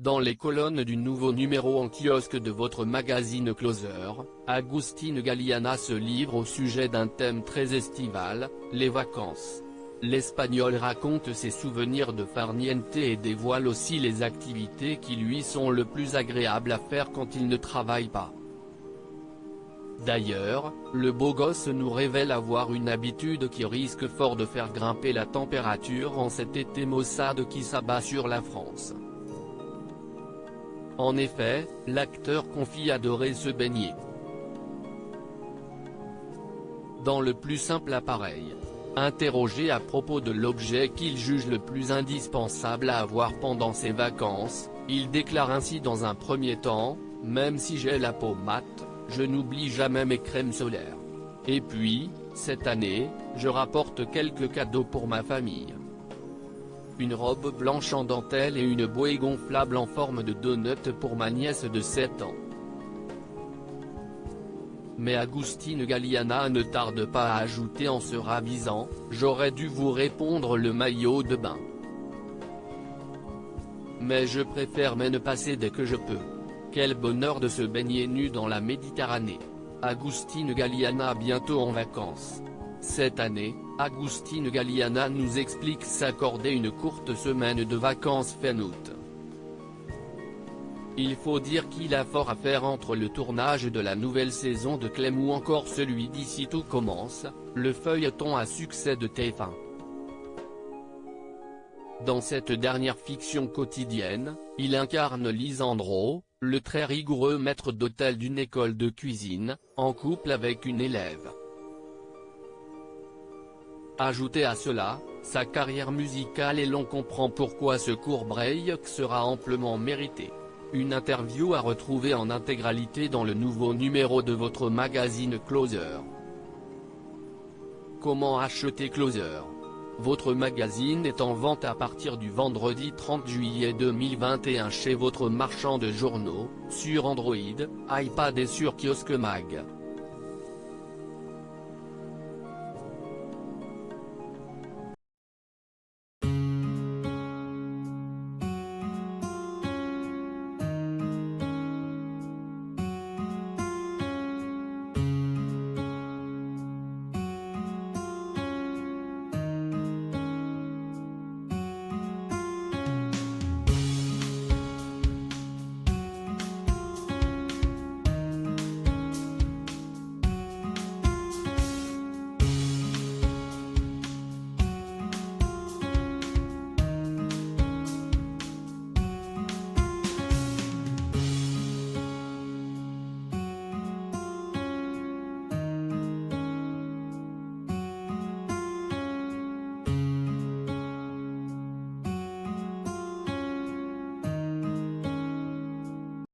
Dans les colonnes du nouveau numéro en kiosque de votre magazine Closer, Agustín Galiana se livre au sujet d'un thème très estival, les vacances. L'Espagnol raconte ses souvenirs de farniente et dévoile aussi les activités qui lui sont le plus agréables à faire quand il ne travaille pas. D'ailleurs, le beau gosse nous révèle avoir une habitude qui risque fort de faire grimper la température en cet été maussade qui s'abat sur la France. En effet, l'acteur confie adorer se baigner dans le plus simple appareil. Interrogé à propos de l'objet qu'il juge le plus indispensable à avoir pendant ses vacances, il déclare ainsi dans un premier temps, « Même si j'ai la peau mate, je n'oublie jamais mes crèmes solaires. Et puis, cette année, je rapporte quelques cadeaux pour ma famille. Une robe blanche en dentelle et une bouée gonflable en forme de donut pour ma nièce de 7 ans. » Mais Agustín Galiana ne tarde pas à ajouter en se ravisant, « J'aurais dû vous répondre le maillot de bain. Mais je préfère m'en passer dès que je peux. Quel bonheur de se baigner nu dans la Méditerranée. » Agustín Galiana bientôt en vacances. Cette année, Agustín Galiana nous explique s'accorder une courte semaine de vacances fin août. Il faut dire qu'il a fort à faire entre le tournage de la nouvelle saison de Clem ou encore celui d'Ici tout commence, le feuilleton à succès de TF1. Dans cette dernière fiction quotidienne, il incarne Lisandro, le très rigoureux maître d'hôtel d'une école de cuisine, en couple avec une élève. Ajoutez à cela, sa carrière musicale et l'on comprend pourquoi ce court break sera amplement mérité. Une interview à retrouver en intégralité dans le nouveau numéro de votre magazine Closer. Comment acheter Closer? Votre magazine est en vente à partir du vendredi 30 juillet 2021 chez votre marchand de journaux, sur Android, iPad et sur Kiosque Mag.